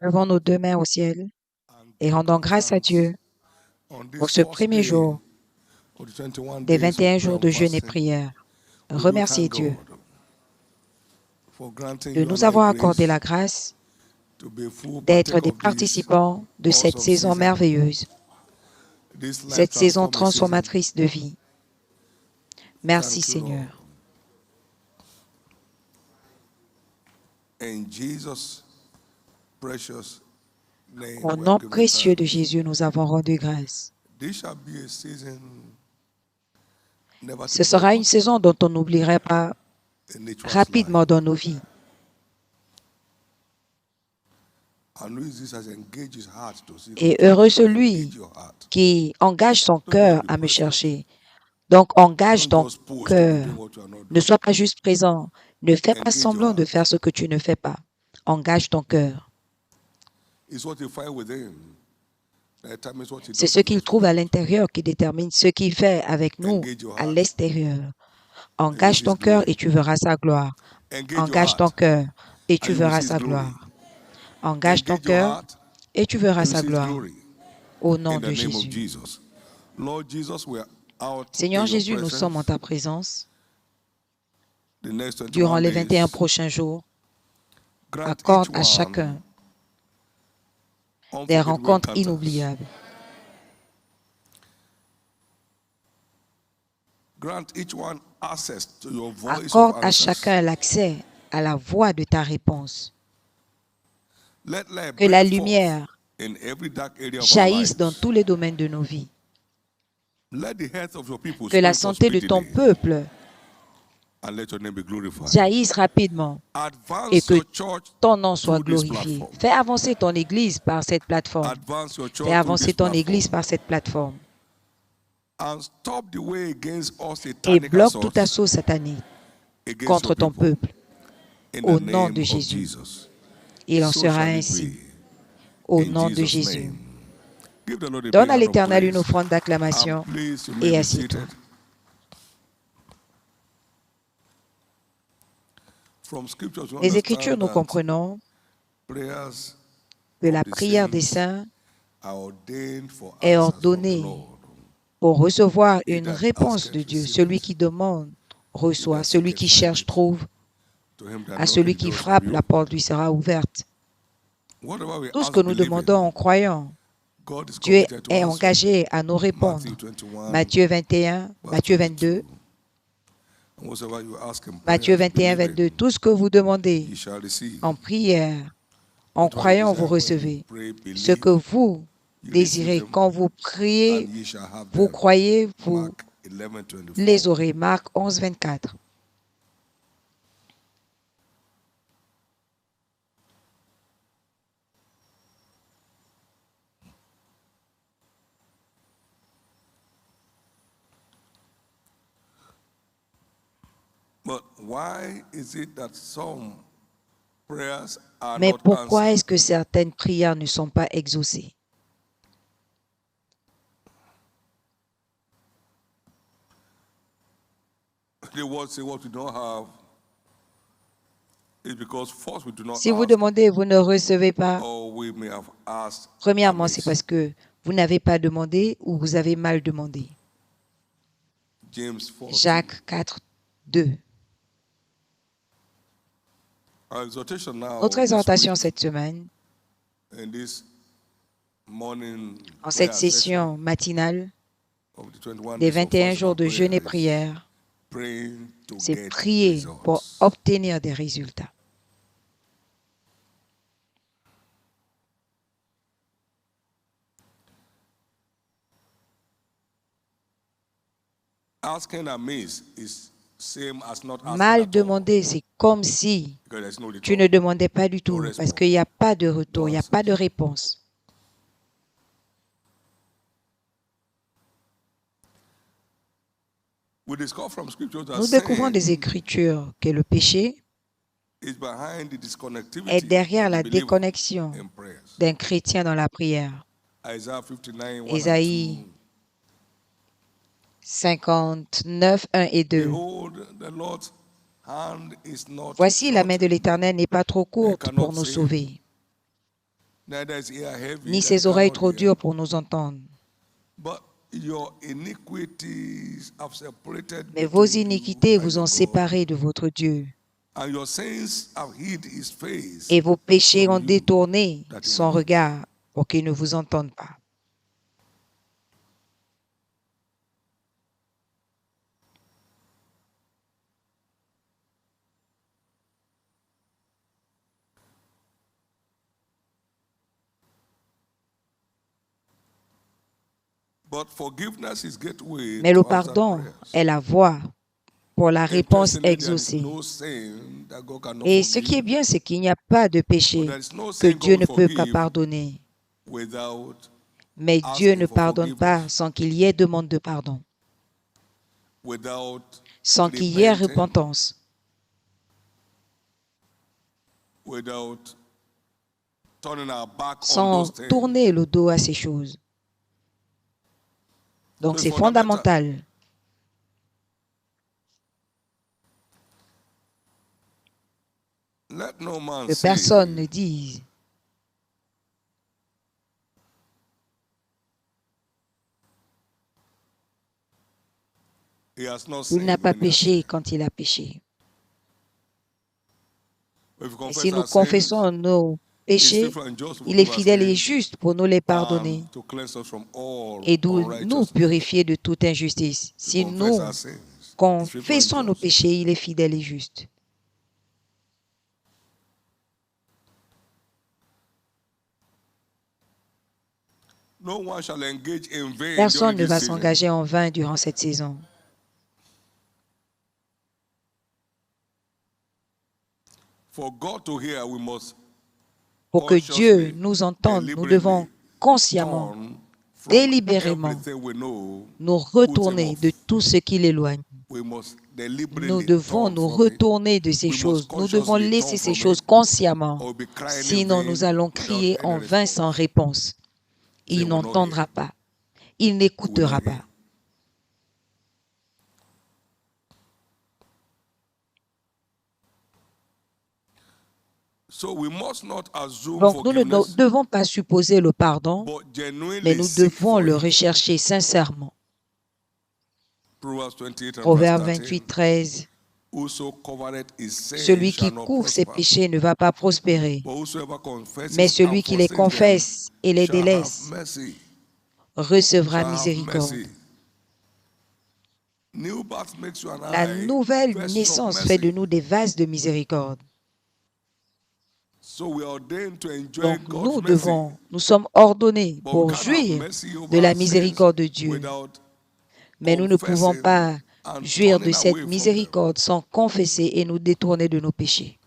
Levons nos deux mains au ciel et rendons grâce à Dieu pour ce premier jour des 21 jours de jeûne et prière. Remerciez Dieu de nous avoir accordé la grâce d'être des participants de cette saison merveilleuse, cette saison transformatrice de vie. Merci Seigneur. Au nom précieux de Jésus, nous avons rendu grâce. Ce sera une saison dont on n'oubliera pas rapidement dans nos vies. Et heureux celui qui engage son cœur à me chercher. Donc, engage ton cœur. Ne sois pas juste présent. Ne fais pas semblant de faire ce que tu ne fais pas. Engage ton cœur. C'est ce qu'il trouve à l'intérieur qui détermine ce qu'il fait avec nous à l'extérieur. Engage ton cœur et tu verras sa gloire. Engage ton cœur et tu verras sa gloire. Engage ton cœur et tu verras sa gloire. Au nom de Jésus. Seigneur Jésus, nous sommes en ta présence durant les 21 prochains jours. Accorde à chacun des rencontres inoubliables. Accorde à chacun l'accès à la voix de ta réponse. Que la lumière jaillisse dans tous les domaines de nos vies. Que la santé de ton peuple jaillisse rapidement et que ton nom soit glorifié. Fais avancer ton Église par cette plateforme. Fais avancer ton Église par cette plateforme. Et bloque tout assaut satanique contre ton peuple. Au nom de Jésus. Il en sera ainsi. Au nom de Jésus. Donne à l'Éternel une offrande d'acclamation et assieds-toi. Les Écritures, nous comprenons que la prière des saints est ordonnée pour recevoir une réponse de Dieu. Celui qui demande reçoit, celui qui cherche trouve, à celui qui frappe, la porte lui sera ouverte. Tout ce que nous demandons en croyant, Dieu est engagé à nous répondre. Matthieu 21, Matthieu 22, Matthieu 21, 22. Tout ce que vous demandez en prière, en croyant, vous recevez. Ce que vous désirez, quand vous priez, vous croyez, vous les aurez. Marc 11, 24. Mais pourquoi est-ce que certaines prières ne sont pas exaucées? Si vous demandez et vous ne recevez pas, premièrement, c'est parce que vous n'avez pas demandé ou vous avez mal demandé. Jacques 4, 2. Notre exhortation cette semaine, en cette session matinale des 21 jours de jeûne et prière, c'est prier pour obtenir des résultats. Mal demander, c'est comme si tu ne demandais pas du tout, parce qu'il n'y a pas de retour, il n'y a pas de réponse. Nous découvrons des Écritures que le péché est derrière la déconnexion d'un chrétien dans la prière. Ésaïe 59, 1 et 2. Voici, la main de l'Éternel n'est pas trop courte pour nous sauver. ni ses oreilles trop dures pour nous entendre. Mais vos iniquités vous ont séparés de votre Dieu. Et vos péchés ont détourné son regard pour qu'il ne vous entende pas. Mais le pardon est la voie pour la réponse exaucée. Et ce qui est bien, c'est qu'il n'y a pas de péché que Dieu ne peut pas pardonner. Mais Dieu ne pardonne pas sans qu'il y ait demande de pardon, sans qu'il y ait repentance, sans tourner le dos à ces choses. Donc c'est fondamental. Que personne ne dise qu'il n'a pas péché quand il a péché. Et si nous confessons nos péchés, il est fidèle et juste pour nous les pardonner et de nous purifier de toute injustice. Si nous confessons nos péchés, il est fidèle et juste. Personne ne va s'engager en vain durant cette saison. Pour que Dieu nous entende, nous devons consciemment, délibérément, nous retourner de tout ce qui l'éloigne. Nous devons nous retourner de ces choses. Nous devons laisser ces choses consciemment. Sinon, nous allons crier en vain sans réponse. Il n'entendra pas. Il n'écoutera pas. Donc, nous ne devons pas supposer le pardon, mais nous devons le rechercher sincèrement. Proverbe 28, 13. Celui qui couvre ses péchés ne va pas prospérer, mais celui qui les confesse et les délaisse recevra miséricorde. La nouvelle naissance fait de nous des vases de miséricorde. Donc nous sommes ordonnés pour jouir de la miséricorde de Dieu. Mais nous ne pouvons pas jouir de cette miséricorde sans confesser et nous détourner de nos péchés.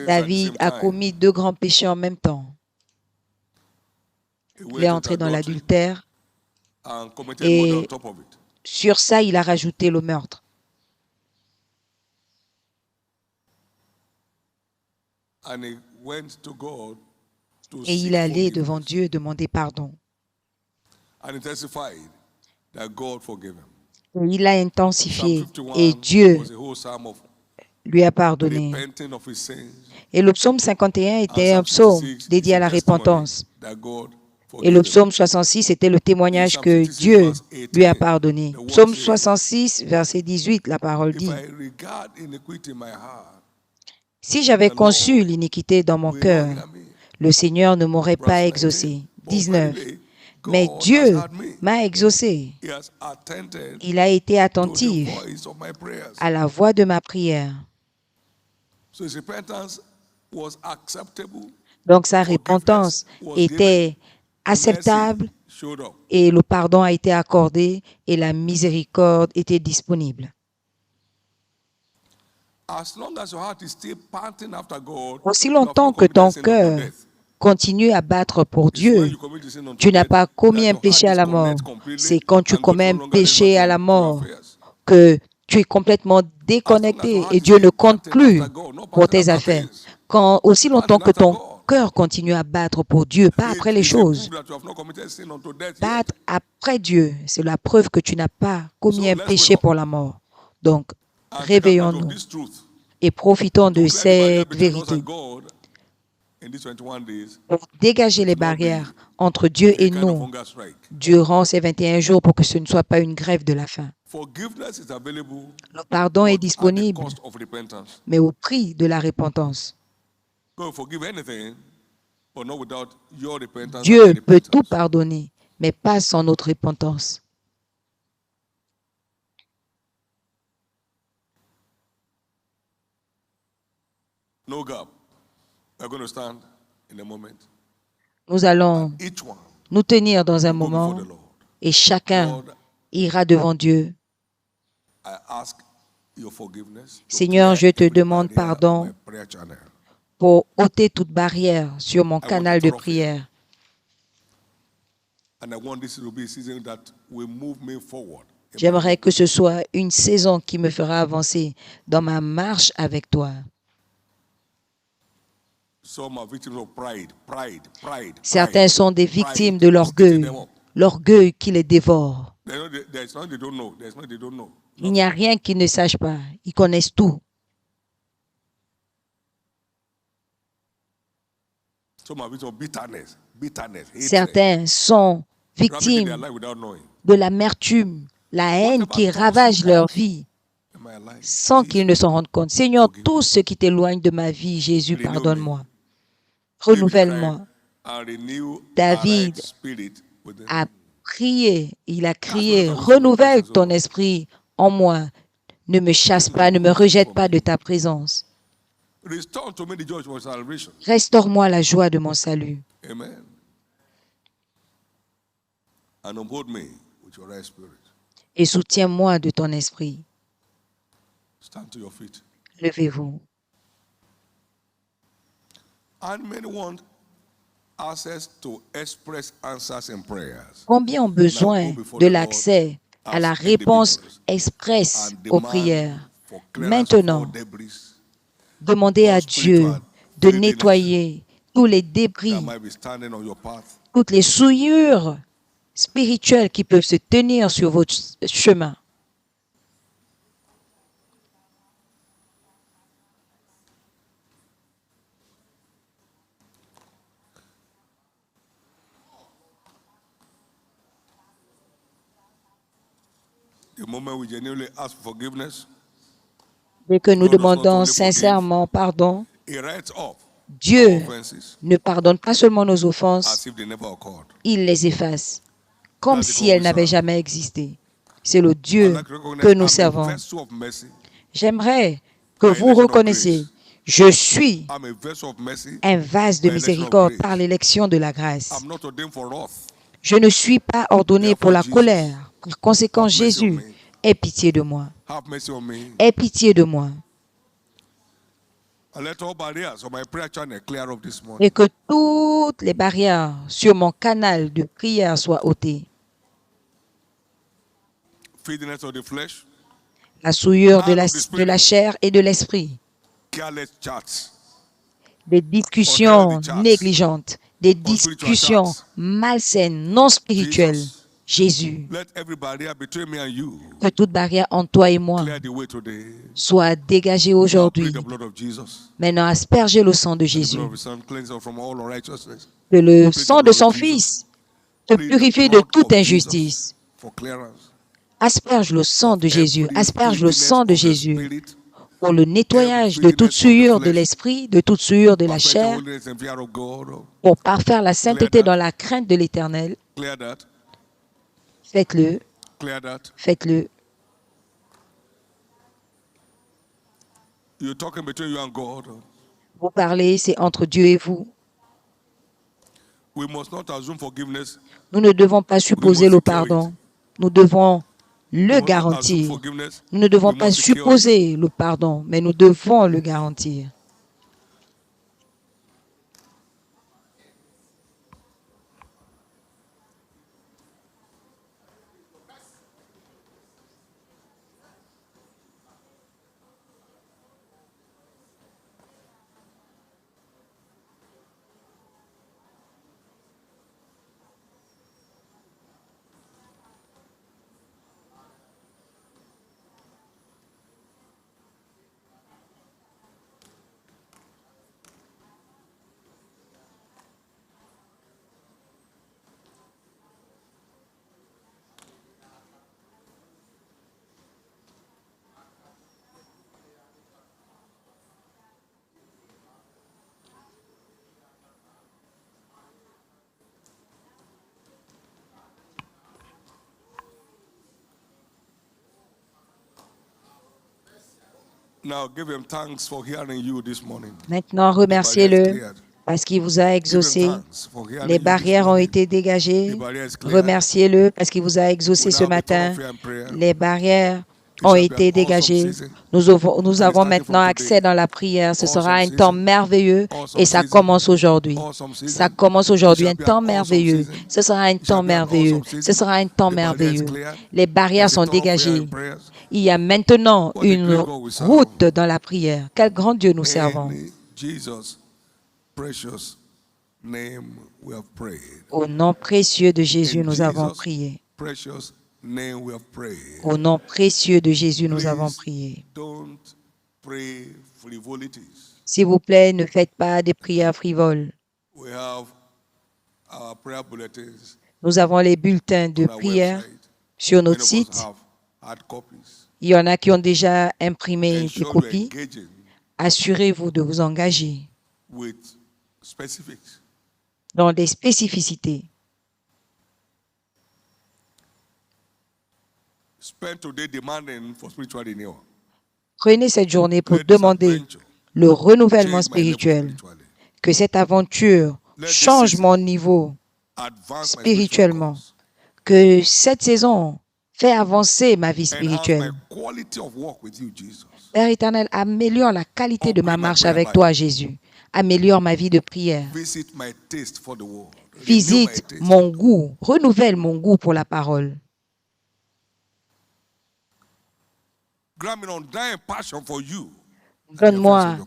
David a commis 2 grands péchés en même temps. Il est entré dans l'adultère et sur ça, il a rajouté le meurtre. Et il est allé devant Dieu demander pardon. Et il a intensifié et Dieu lui a pardonné. Et le psaume 51 était un psaume dédié à la repentance. Et le psaume 66 était le témoignage que Dieu lui a pardonné. Psaume 66, verset 18, la parole dit: si j'avais conçu l'iniquité dans mon cœur, le Seigneur ne m'aurait pas exaucé. 19. Mais Dieu m'a exaucé. Il a été attentif à la voix de ma prière. Donc sa repentance était acceptable et le pardon a été accordé et la miséricorde était disponible. Aussi longtemps que ton cœur continue à battre pour Dieu, tu n'as pas commis un péché à la mort. C'est quand tu commets un péché à la mort que tu es complètement déconnecté et Dieu ne compte plus pour tes affaires. Quand aussi longtemps que ton cœur continue à battre pour Dieu, pas après les choses. Battre après Dieu, c'est la preuve que tu n'as pas commis un péché pour la mort. Donc, réveillons-nous et profitons de cette vérité pour dégager les barrières entre Dieu et nous durant ces 21 jours pour que ce ne soit pas une grève de la faim. Le pardon est disponible, mais au prix de la repentance. Dieu peut tout pardonner, mais pas sans notre repentance. Nous allons nous tenir dans un moment et chacun ira devant Dieu. Seigneur, je te demande pardon pour ôter toute barrière sur mon canal de prière. J'aimerais que ce soit une saison qui me fera avancer dans ma marche avec toi. Certains sont des victimes de l'orgueil qui les dévore. Il n'y a rien qu'ils ne sachent pas. Ils connaissent tout. Certains sont victimes de l'amertume, la haine qui ravage leur vie sans qu'ils ne s'en rendent compte. Seigneur, tout ce qui t'éloigne de ma vie, Jésus, pardonne-moi. Renouvelle-moi. David a prié, il a crié, renouvelle ton esprit en moi. Ne me chasse pas, ne me rejette pas de ta présence. Restaure-moi la joie de mon salut. Amen. Et soutiens-moi de ton esprit. Stand to your feet. Levez-vous. Combien ont besoin de l'accès à la réponse express aux prières? Maintenant, demandez à Dieu de nettoyer tous les débris, toutes les souillures spirituelles qui peuvent se tenir sur votre chemin. Dès que nous demandons sincèrement pardon, Dieu ne pardonne pas seulement nos offenses, il les efface, comme si elles n'avaient jamais existé. C'est le Dieu que nous servons. J'aimerais que vous reconnaissiez, je suis un vase de miséricorde par l'élection de la grâce. Je ne suis pas ordonné pour la colère. Par conséquent, Jésus, aie pitié de moi. Aie pitié de moi. Et que toutes les barrières sur mon canal de prière soient ôtées. La souillure de la chair et de l'esprit. Des discussions négligentes, des discussions malsaines, non spirituelles. Jésus, que toute barrière entre toi et moi soit dégagée aujourd'hui. Maintenant, aspergez le sang de Jésus. Que le sang de son Fils te purifie de toute injustice. Asperge le sang de Jésus. Asperge le sang de Jésus pour le nettoyage de toute souillure de l'esprit, de toute souillure de la chair, pour parfaire la sainteté dans la crainte de l'Éternel. Faites-le. Faites-le. Vous parlez, c'est entre Dieu et vous. Nous ne devons pas supposer le pardon. Nous devons le garantir. Nous ne devons pas supposer le pardon, mais nous devons le garantir. Maintenant, remerciez-le parce qu'il vous a exaucé. Les barrières ont été dégagées. Remerciez-le parce qu'il vous a exaucé ce matin. Les barrières ont été dégagées. Nous avons maintenant accès dans la prière. Ce sera un temps merveilleux et ça commence aujourd'hui. Ça commence aujourd'hui, un temps merveilleux. Ce sera un temps merveilleux. Ce sera un temps merveilleux. Les barrières sont dégagées. Il y a maintenant une route dans la prière. Quel grand Dieu nous servons. Au nom précieux de Jésus, nous avons prié. Au nom précieux de Jésus, nous avons prié. S'il vous plaît, ne faites pas des prières frivoles. Nous avons les bulletins de prière sur notre site. Il y en a qui ont déjà imprimé des copies. Assurez-vous de vous engager dans des spécificités. Prenez cette journée pour demander le renouvellement spirituel, que cette aventure change mon niveau spirituellement, que cette saison fait avancer ma vie spirituelle. Père éternel, améliore la qualité de ma marche avec toi, Jésus. Améliore ma vie de prière. Visite mon goût, renouvelle mon goût pour la parole. Donne-moi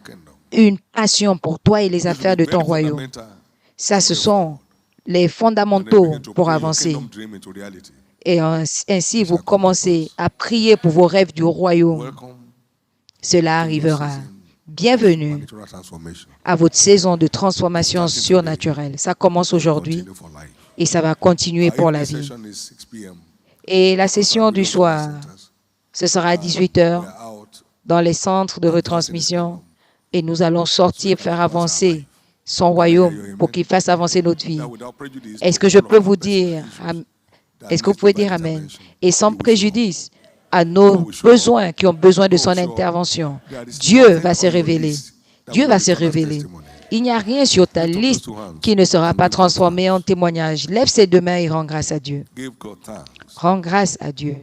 une passion pour toi et les affaires de ton royaume. Ça, ce sont les fondamentaux pour avancer. Et ainsi, vous commencez à prier pour vos rêves du royaume. Cela arrivera. Bienvenue à votre saison de transformation surnaturelle. Ça commence aujourd'hui et ça va continuer pour la vie. Et la session du soir, ce sera à 18h dans les centres de retransmission et nous allons sortir, faire avancer son royaume pour qu'il fasse avancer notre vie. Est-ce que je peux vous dire, est-ce que vous pouvez dire Amen? Et sans préjudice à nos besoins qui ont besoin de son intervention, Dieu va se révéler. Dieu va se révéler. Il n'y a rien sur ta liste qui ne sera pas transformé en témoignage. Lève ses deux mains et rends grâce à Dieu. Rends grâce à Dieu.